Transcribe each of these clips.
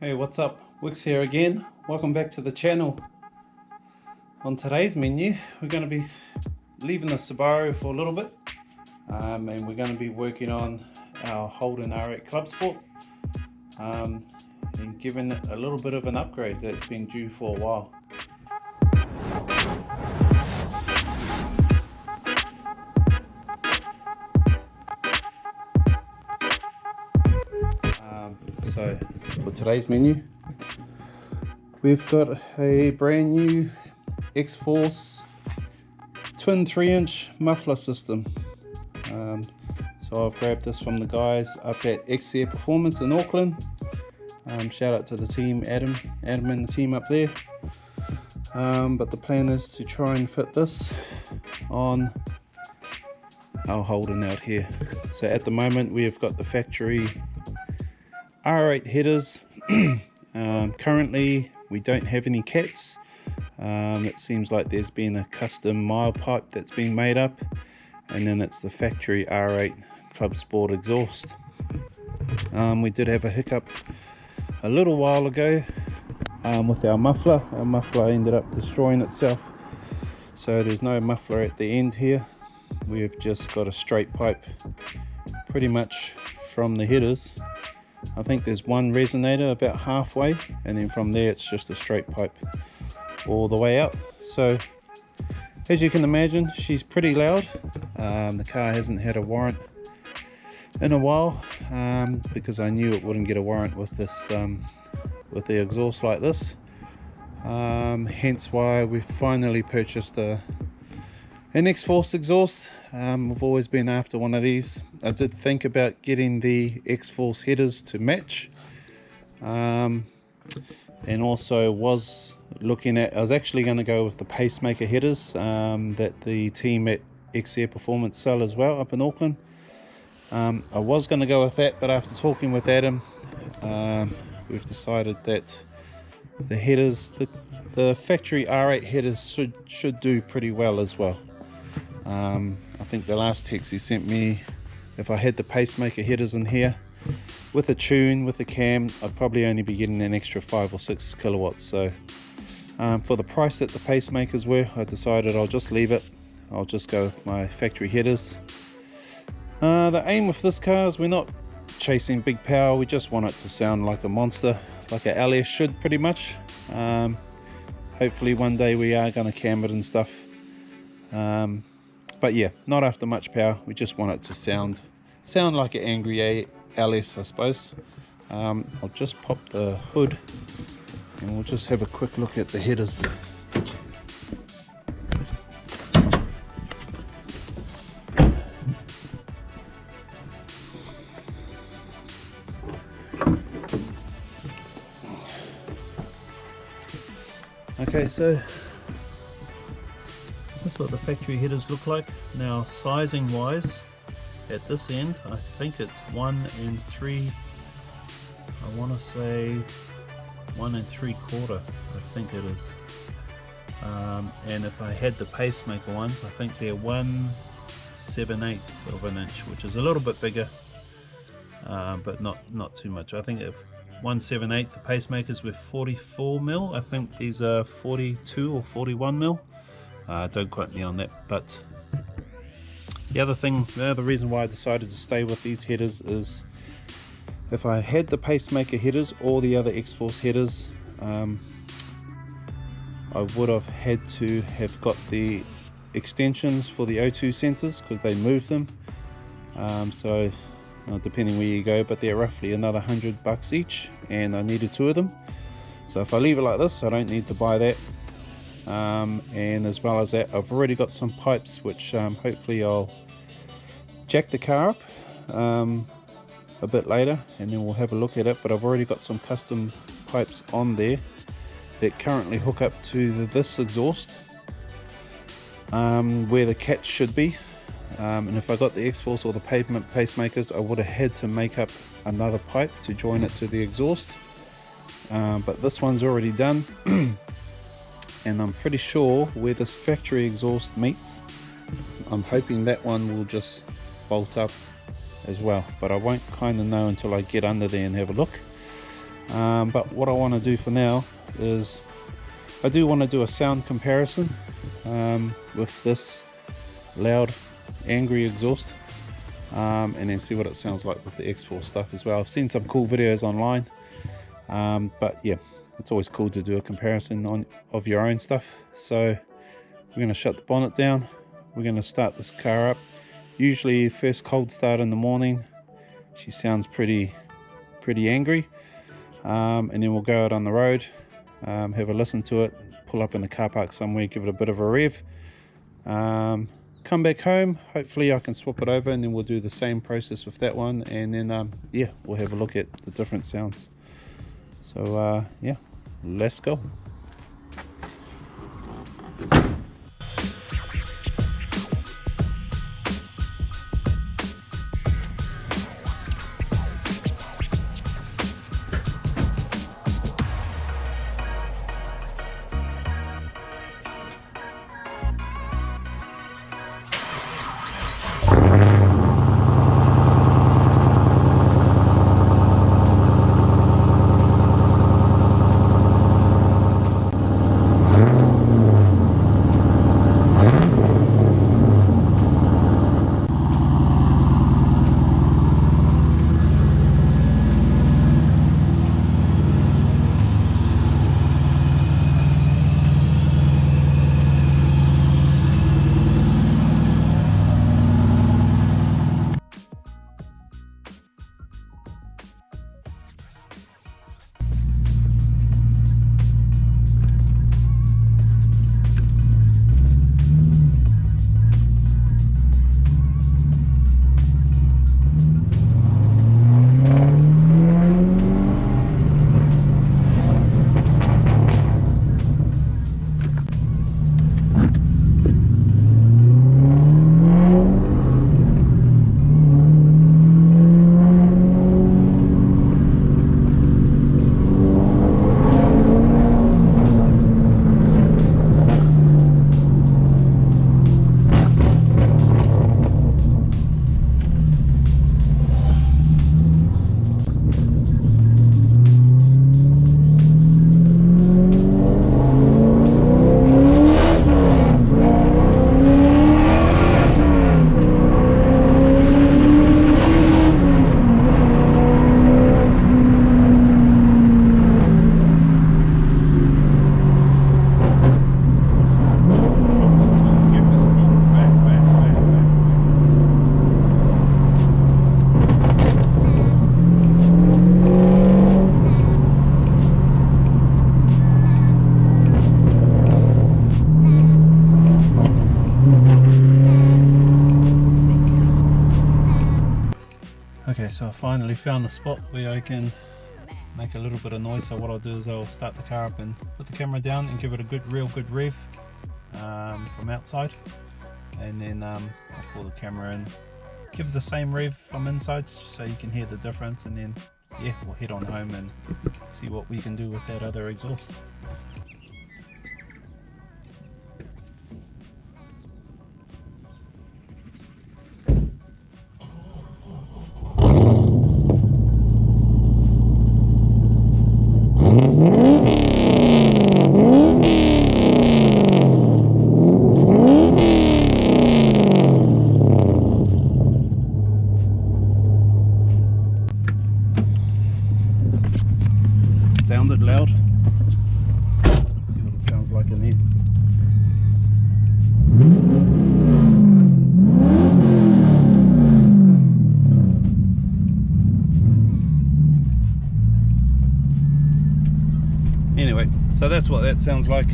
Hey, what's up? Wix here again. Welcome back to the channel. On today's menu, we're going to be leaving the Subaru for a little bit, and we're going to be working on our Holden R8 Clubsport, and giving it a little bit of an upgrade that's been due for a while. So for today's menu, we've got a brand new Xforce twin 3-inch muffler system. So I've grabbed this from the guys up at XC Performance in Auckland. Shout out to the team, Adam and the team up there. But the plan is to try and fit this on our Holden out here. So at the moment we've got the factory R8 headers. Currently we don't have any cats. It seems like there's been a custom mile pipe that's been made up, and then it's the factory R8 Clubsport exhaust. We did have a hiccup a little while ago with our muffler. Our muffler ended up destroying itself, so there's no muffler at the end here. We've just got a straight pipe pretty much from the headers. I think there's one resonator about halfway, and then from there it's just a straight pipe all the way up. So as you can imagine, she's pretty loud. The car hasn't had a warrant in a while, because I knew it wouldn't get a warrant with this with the exhaust like this. Hence why we finally purchased an Xforce exhaust. We've always been after one of these. I did think about getting the Xforce headers to match, and also was looking at, I was actually going to go with the pacemaker headers that the team at XC Performance sell as well up in Auckland. I was going to go with that, but after talking with Adam, we've decided that the headers, the factory R8 headers should do pretty well as well. I think the last text he sent me, if I had the pacemaker headers in here with a tune, with a cam, I'd probably only be getting an extra 5 or 6 kilowatts. So for the price that the pacemakers were, I decided I'll just leave it. I'll just go with my factory headers. The aim with this car is we're not chasing big power. We just want it to sound like a monster, like a LS should pretty much. Hopefully one day we are going to cam it and stuff. But yeah, not after much power. We just want it to sound like an angry LS, I suppose. I'll just pop the hood and we'll just have a quick look at the headers. Okay, so that's what the factory headers look like. Now sizing wise, at this end I think it's 1 3, I want to say 1 3/4, I think it is. And if I had the pacemaker ones, I think they're 1 7/8 of an inch, which is a little bit bigger, but not too much. I think if 1 7/8 the pacemakers were 44 mil, I think these are 42 or 41 mil. Don't quote me on that. But the other reason why I decided to stay with these headers is if I had the pacemaker headers or the other Xforce headers, I would have had to have got the extensions for the O2 sensors because they moved them. So depending where you go, but they're roughly another $100 each, and I needed 2 of them. So if I leave it like this, I don't need to buy that. And as well as that, I've already got some pipes which hopefully I'll jack the car up a bit later and then we'll have a look at it. But I've already got some custom pipes on there that currently hook up to this exhaust, where the cat should be. And if I got the Xforce or the pavement pacemakers, I would have had to make up another pipe to join it to the exhaust. But this one's already done. And I'm pretty sure where this factory exhaust meets, I'm hoping that one will just bolt up as well, but I won't kind of know until I get under there and have a look. But what I want to do for now is I do want to do a sound comparison with this loud angry exhaust, and then see what it sounds like with the Xforce stuff as well. I've seen some cool videos online, but yeah, it's always cool to do a comparison of your own stuff. So we're going to shut the bonnet down, we're going to start this car up. Usually first cold start in the morning, she sounds pretty angry, and then we'll go out on the road, have a listen to it, pull up in the car park somewhere, give it a bit of a rev, come back home. Hopefully I can swap it over, and then we'll do the same process with that one, and then yeah, we'll have a look at the different sounds. So yeah, let's go. Okay, so I finally found the spot where I can make a little bit of noise. So what I'll do is I'll start the car up and put the camera down and give it a real good rev from outside, and then I'll pull the camera in, give it the same rev from inside so you can hear the difference, and then yeah, we'll head on home and see what we can do with that other exhaust. Sounded loud. Let's see what it sounds like in there. Anyway, so that's what that sounds like.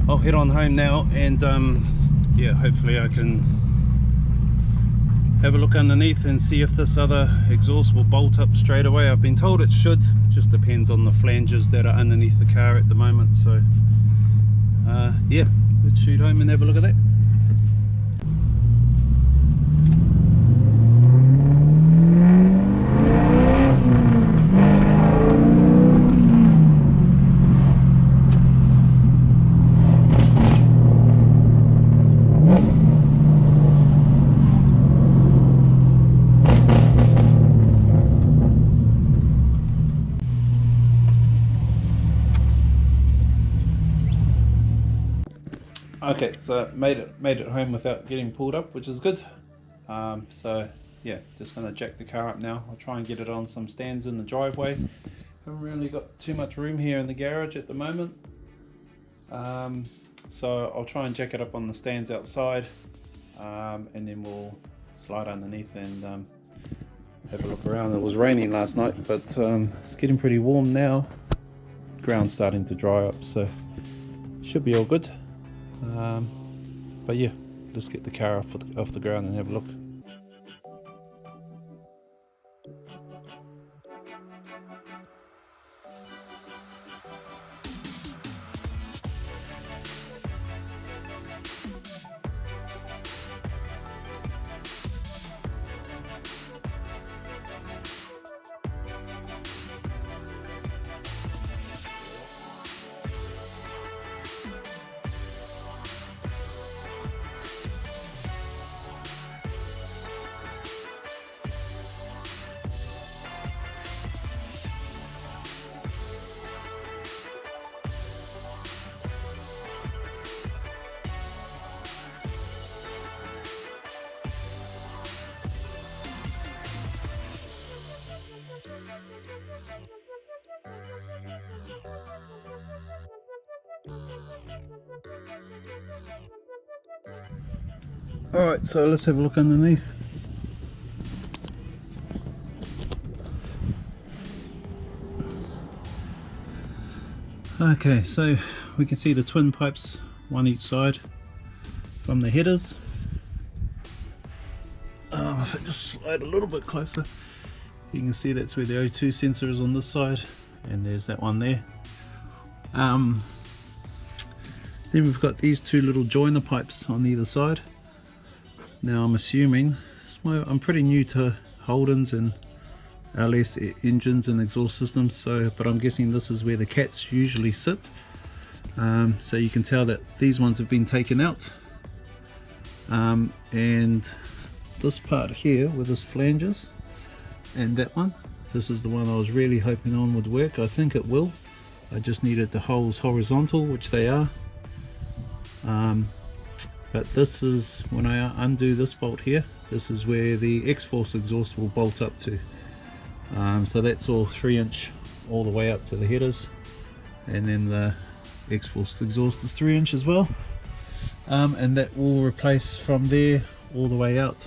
I'll head on home now, and yeah, hopefully I can have a look underneath and see if this other exhaust will bolt up straight away. I've been told it should, just depends on the flanges that are underneath the car at the moment. So yeah, let's shoot home and have a look at that. Okay, so made it home without getting pulled up, which is good. So yeah, just gonna jack the car up now. I'll try and get it on some stands in the driveway. Haven't really got too much room here in the garage at the moment. So I'll try and jack it up on the stands outside, and then we'll slide underneath and have a look around. It was raining last night, but it's getting pretty warm now. Ground's starting to dry up, so should be all good. But yeah, let's get the car off the ground and have a look. Alright, so let's have a look underneath. Okay, so we can see the twin pipes, one each side from the headers. If I just slide a little bit closer, you can see that's where the O2 sensor is on this side, and there's that one there. Then we've got these two little joiner pipes on either side. Now I'm assuming, I'm pretty new to Holdens and LS engines and exhaust systems, but I'm guessing this is where the cats usually sit. So you can tell that these ones have been taken out, and this part here with this flanges and that one, this is the one I was really hoping on would work. I think it will. I just needed the holes horizontal, which they are. But this is, when I undo this bolt here, this is where the Xforce exhaust will bolt up to. So that's all 3-inch all the way up to the headers, and then the Xforce exhaust is 3-inch as well, and that will replace from there all the way out.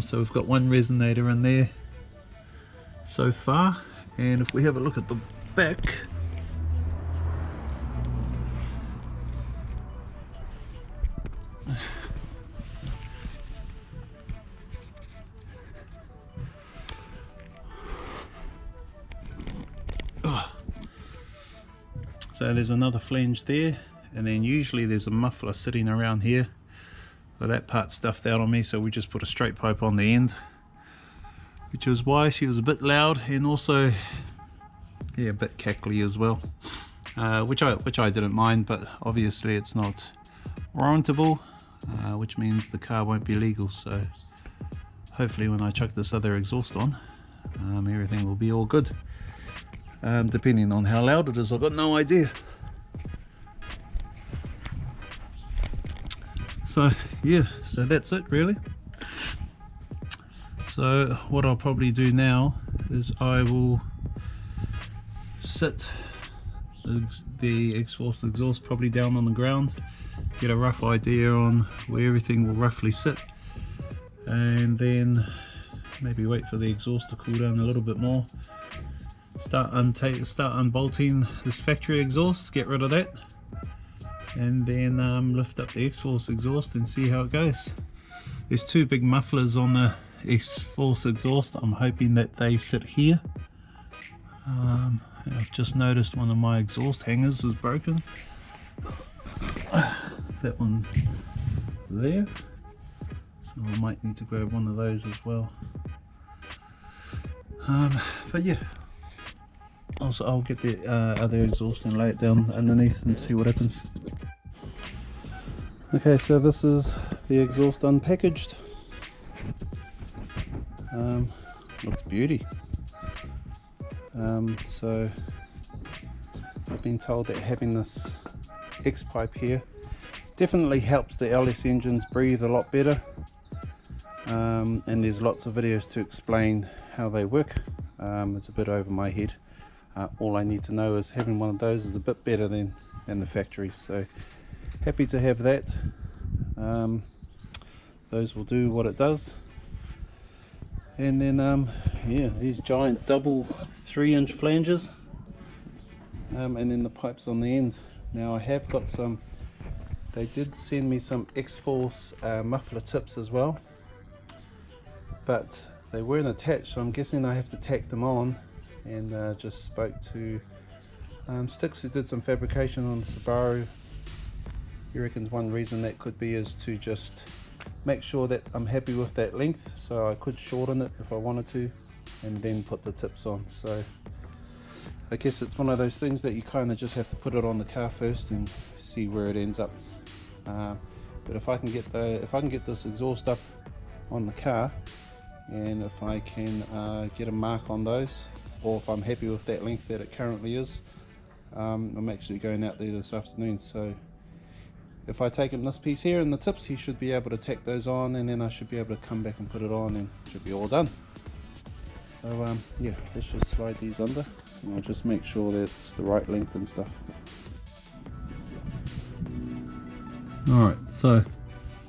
So we've got one resonator in there so far, and if we have a look at the back, so there's another flange there, and then usually there's a muffler sitting around here, but that part's stuffed out on me, so we just put a straight pipe on the end, which is why she was a bit loud, and also yeah, a bit cackly as well, which I didn't mind, but obviously it's not warrantable, which means the car won't be legal. So hopefully when I chuck this other exhaust on, everything will be all good. Depending on how loud it is, I've got no idea. So yeah, so that's it really. So what I'll probably do now is I will sit the Xforce exhaust probably down on the ground, get a rough idea on where everything will roughly sit, and then maybe wait for the exhaust to cool down a little bit more. Start unbolting this factory exhaust, get rid of that, and then lift up the Xforce exhaust and see how it goes. There's two big mufflers on the Xforce exhaust. I'm hoping that they sit here. I've just noticed one of my exhaust hangers is broken. That one there, so I might need to grab one of those as well. But yeah, also I'll get the other exhaust and lay it down underneath and see what happens. Okay, so this is the exhaust unpackaged. Looks beauty. So I've been told that having this X pipe here. Definitely helps the LS engines breathe a lot better, and there's lots of videos to explain how they work. It's a bit over my head. All I need to know is having one of those is a bit better than the factory, so happy to have that. Those will do what it does. And then yeah, these giant double 3-inch flanges, and then the pipes on the end. Now I have got some, they did send me some Xforce muffler tips as well, but they weren't attached, so I'm guessing I have to tack them on. And just spoke to Sticks, who did some fabrication on the Subaru. He reckons one reason that could be is to just make sure that I'm happy with that length, so I could shorten it if I wanted to and then put the tips on. So I guess it's one of those things that you kind of just have to put it on the car first and see where it ends up. But if I can get this exhaust up on the car, and if I can get a mark on those, or if I'm happy with that length that it currently is, I'm actually going out there this afternoon. So if I take him this piece here and the tips, he should be able to tack those on, and then I should be able to come back and put it on, and it should be all done. So yeah, let's just slide these under, and I'll just make sure that it's the right length and stuff. Alright, so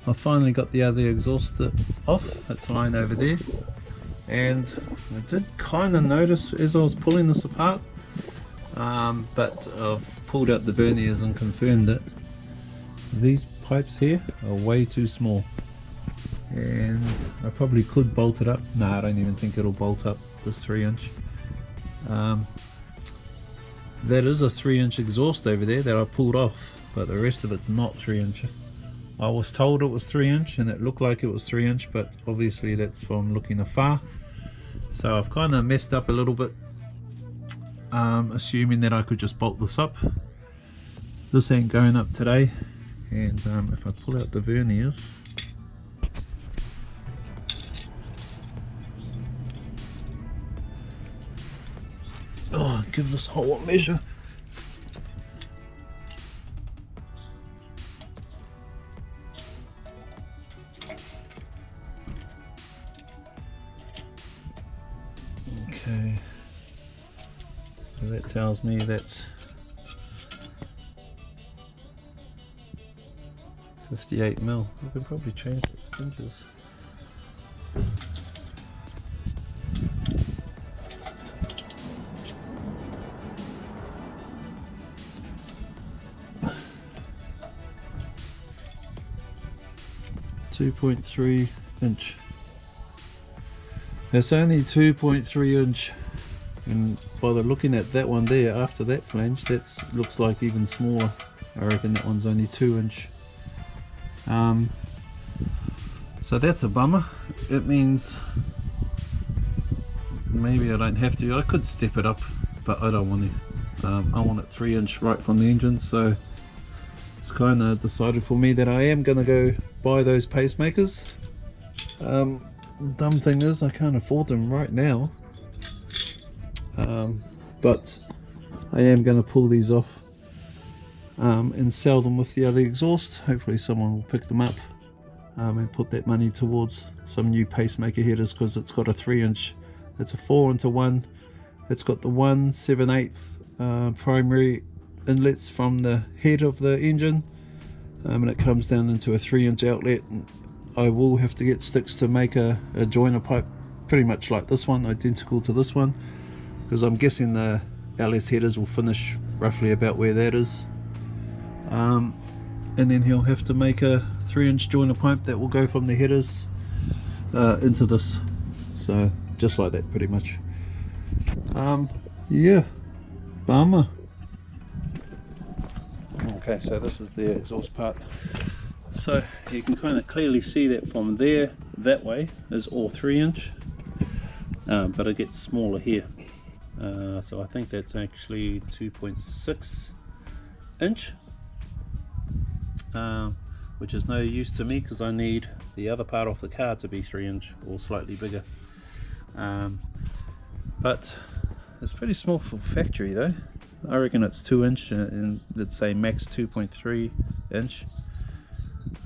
I finally got the other exhaust off. It's lying over there, and I did kind of notice as I was pulling this apart, but I've pulled out the verniers and confirmed it. These pipes here are way too small, and I probably could bolt it up. No, I don't even think it'll bolt up this 3-inch. That is a 3-inch exhaust over there that I pulled off, but the rest of it's not 3-inch. I was told it was 3-inch and it looked like it was 3-inch, but obviously that's from looking afar. So I've kind of messed up a little bit, assuming that I could just bolt this up. This ain't going up today. And if I pull out the verniers, oh, give this hole a measure. Okay, so that tells me that's 58 mil. We can probably change it to inches. .3 inch. It's only 2.3 inch, and by the looking at that one there after that flange, that looks like even smaller. I reckon that one's only 2 inch. So that's a bummer. It means maybe I don't have to. I could step it up, but I don't want to. I want it 3-inch right from the engine, so it's kind of decided for me that I am going to go buy those pacemakers. Dumb thing is I can't afford them right now, but I am going to pull these off and sell them with the other exhaust. Hopefully someone will pick them up and put that money towards some new pacemaker headers, because it's got a 3-inch. It's a 4-into-1. It's got the 1/7/8 primary inlets from the head of the engine, and it comes down into a 3-inch outlet. And I will have to get Sticks to make a joiner pipe pretty much like this one, identical to this one, because I'm guessing the LS headers will finish roughly about where that is. And then he'll have to make a 3-inch joiner pipe that will go from the headers into this, so just like that pretty much. Yeah, bummer. Okay, so this is the exhaust part. So you can kind of clearly see that from there, that way is all 3-inch, but it gets smaller here. So I think that's actually 2.6 inch, which is no use to me because I need the other part of the car to be 3-inch or slightly bigger. But it's pretty small for factory though. I reckon it's 2" and let's say max 2.3"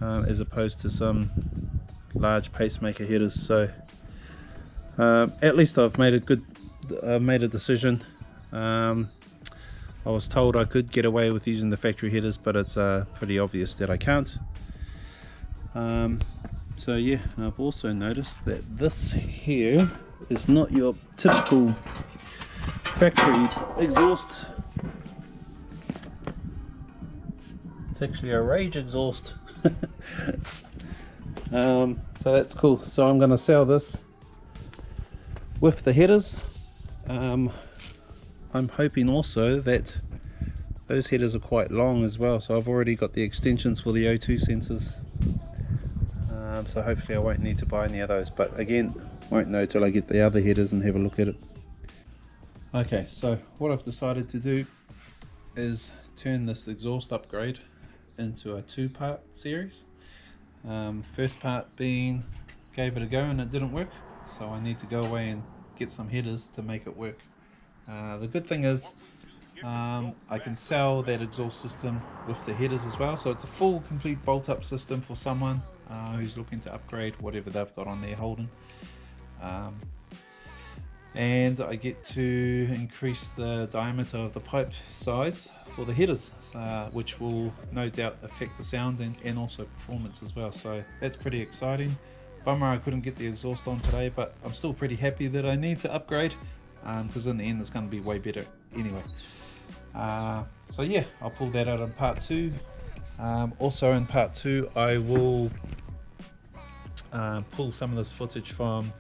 as opposed to some large pacemaker headers. So at least I've made a decision. I was told I could get away with using the factory headers, but it's pretty obvious that I can't. So yeah, and I've also noticed that this here is not your typical factory exhaust. It's actually a Rage exhaust. So that's cool. So I'm going to sell this with the headers. I'm hoping also that those headers are quite long as well, so I've already got the extensions for the O2 sensors, so hopefully I won't need to buy any of those, but again, won't know till I get the other headers and have a look at it. Okay, so what I've decided to do is turn this exhaust upgrade into a 2-part series. First part being, gave it a go and it didn't work, so I need to go away and get some headers to make it work. The good thing is I can sell that exhaust system with the headers as well, so it's a full complete bolt up system for someone who's looking to upgrade whatever they've got on their Holden. And I get to increase the diameter of the pipe size for the headers, which will no doubt affect the sound and also performance as well, so that's pretty exciting. Bummer I couldn't get the exhaust on today, but I'm still pretty happy that I need to upgrade, because in the end it's going to be way better anyway. So yeah, I'll pull that out in part 2. Also in part 2 I will pull some of this footage from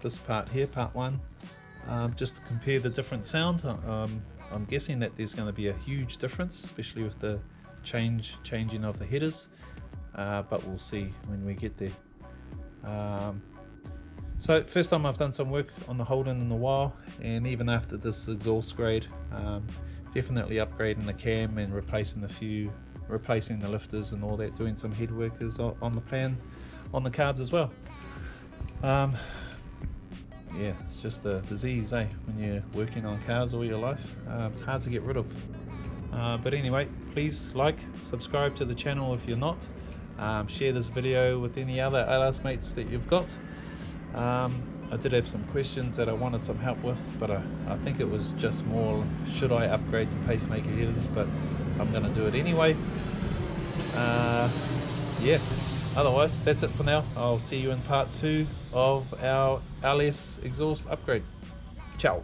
this part here, part 1, just to compare the different sound. I'm guessing that there's going to be a huge difference, especially with the changing of the headers, but we'll see when we get there. So first time I've done some work on the Holden in a while, and even after this exhaust grade, definitely upgrading the cam and replacing the lifters and all that, doing some head work is on the plan, on the cards as well. Yeah, it's just a disease, when you're working on cars all your life. It's hard to get rid of. But anyway, please like, subscribe to the channel if you're not. Share this video with any other LS mates that you've got. I did have some questions that I wanted some help with, but I think it was just more, should I upgrade to pacemaker headers, but I'm going to do it anyway. Yeah, otherwise that's it for now. I'll see you in part 2 of our LS exhaust upgrade. Ciao.